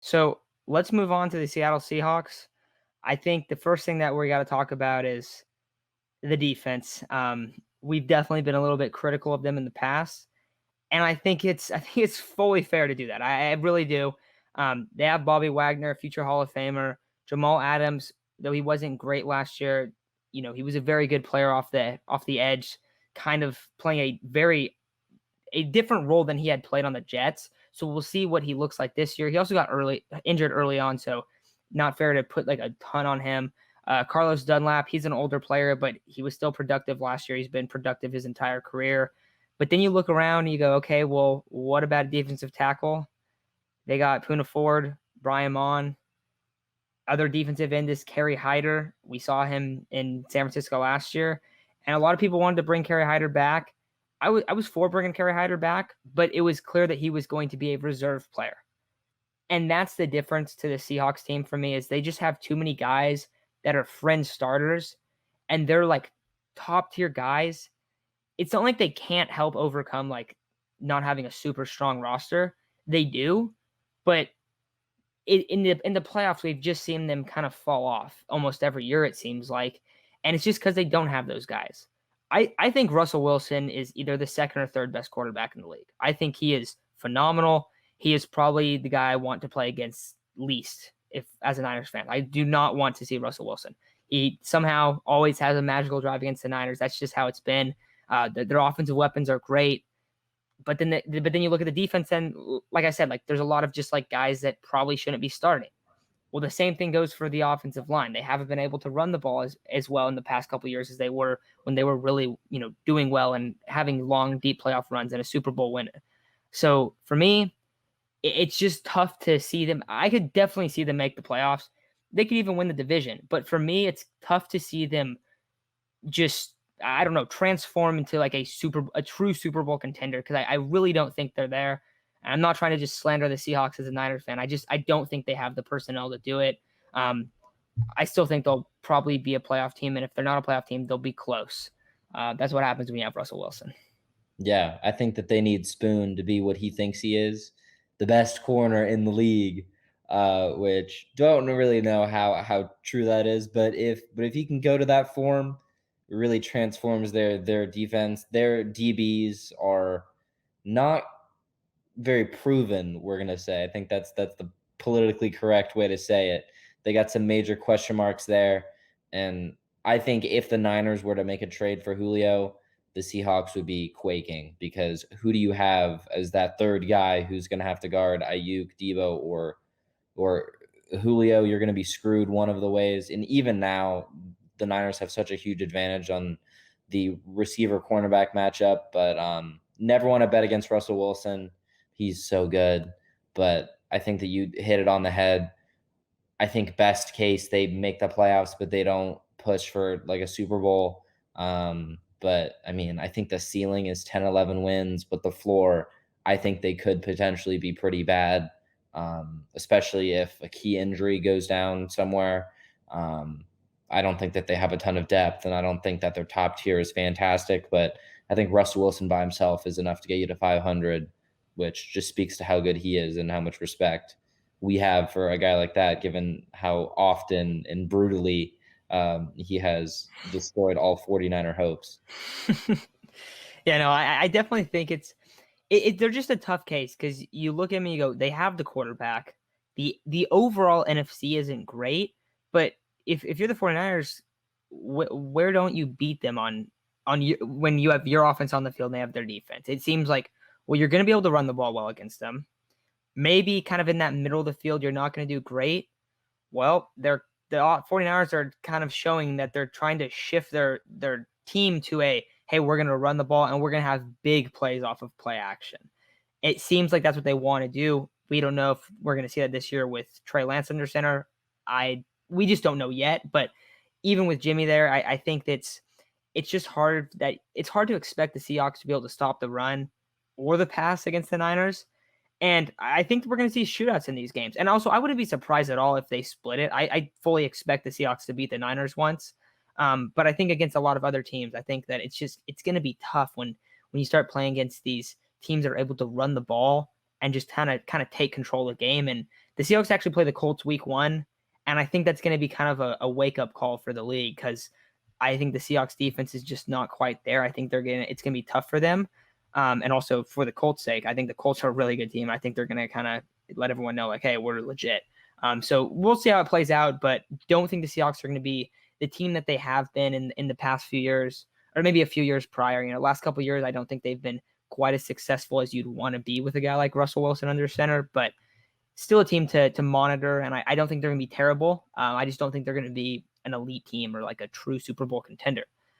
So let's move on to the Seattle Seahawks. I think the first thing that we got to talk about is the defense. We've definitely been a little bit critical of them in the past, and I think it's fully fair to do that. I really do. They have Bobby Wagner, future Hall of Famer, Jamal Adams, though he wasn't great last year. He was a very good player off the edge, kind of playing a different role than he had played on the Jets. So we'll see what he looks like this year. He also got injured early on, so not fair to put like a ton on him. Carlos Dunlap, he's an older player, but he was still productive last year. He's been productive his entire career. But then you look around and you go, okay, well, what about defensive tackle? They got Puna Ford, Brian Mon, other defensive end is Kerry Hyder. We saw him in San Francisco last year, and a lot of people wanted to bring Kerry Hyder back. I was for bringing Kerry Hyder back, but it was clear that he was going to be a reserve player. And that's the difference to the Seahawks team for me is they just have too many guys that are fringe starters, and they're like top tier guys. It's not like they can't help overcome like not having a super strong roster. They do, but in the playoffs, we've just seen them kind of fall off almost every year, it seems like. And it's just because they don't have those guys. I think Russell Wilson is either the second or third best quarterback in the league. I think he is phenomenal. He is probably the guy I want to play against least if as a Niners fan. I do not want to see Russell Wilson. He somehow always has a magical drive against the Niners. That's just how it's been. Their offensive weapons are great. But then you look at the defense, and like I said, like there's a lot of just like guys that probably shouldn't be starting. Well, the same thing goes for the offensive line. They haven't been able to run the ball as well in the past couple of years as they were when they were really, doing well and having long, deep playoff runs and a Super Bowl win. So for me, it's just tough to see them. I could definitely see them make the playoffs. They could even win the division. But for me, it's tough to see them just I don't know transform into like a true Super Bowl contender because I really don't think they're there. And I'm not trying to just slander the Seahawks as a Niners fan. I don't think they have the personnel to do it. Um, I still think they'll probably be a playoff team, and if they're not a playoff team, they'll be close. That's what happens when you have Russell Wilson. Yeah, I think that they need Spoon to be what he thinks he is, the best corner in the league. Which don't really know how true that is, but if he can go to that form, it really transforms their defense. Their DBs are not very proven, we're gonna say. I think that's the politically correct way to say it. They got some major question marks there, and I think if the Niners were to make a trade for Julio, the Seahawks would be quaking because who do you have as that third guy who's gonna have to guard Ayuk, Debo, or Julio? You're gonna be screwed one of the ways. And even now, the Niners have such a huge advantage on the receiver cornerback matchup, but never want to bet against Russell Wilson. He's so good. But I think that you hit it on the head. I think best case they make the playoffs, but they don't push for like a Super Bowl. But I mean, I think the ceiling is 10, 11 wins, but the floor, I think they could potentially be pretty bad, especially if a key injury goes down somewhere. Um, I don't think that they have a ton of depth, and I don't think that their top tier is fantastic, but I think Russell Wilson by himself is enough to get you to 500, which just speaks to how good he is and how much respect we have for a guy like that, given how often and brutally he has destroyed all 49er hopes. Yeah, no, I definitely think they're just a tough case because you look at them and you go, they have the quarterback. The overall NFC isn't great, but if you're the 49ers, where don't you beat them when you have your offense on the field and they have their defense? It seems like, well, you're going to be able to run the ball well against them. Maybe kind of in that middle of the field, you're not going to do great. Well, the 49ers are kind of showing that they're trying to shift their team to hey, we're going to run the ball and we're going to have big plays off of play action. It seems like that's what they want to do. We don't know if we're going to see that this year with Trey Lance under center. We just don't know yet. But even with Jimmy there, I think it's just hard to expect the Seahawks to be able to stop the run or the pass against the Niners. And I think we're going to see shootouts in these games. And also, I wouldn't be surprised at all if they split it. I fully expect the Seahawks to beat the Niners once. But I think against a lot of other teams, I think that it's going to be tough when you start playing against these teams that are able to run the ball and just kind of take control of the game. And The Seahawks actually play the Colts week 1, and I think that's going to be kind of a wake-up call for the league because I think the Seahawks defense is just not quite there. I think it's going to be tough for them. And also for the Colts' sake, I think the Colts are a really good team. I think they're going to kind of let everyone know, like, hey, we're legit. So we'll see how it plays out, but don't think the Seahawks are going to be the team that they have been in the past few years, or maybe a few years prior. Last couple of years, I don't think they've been quite as successful as you'd want to be with a guy like Russell Wilson under center, but still a team to monitor. And I don't think they're going to be terrible. I just don't think they're going to be an elite team or like a true Super Bowl contender.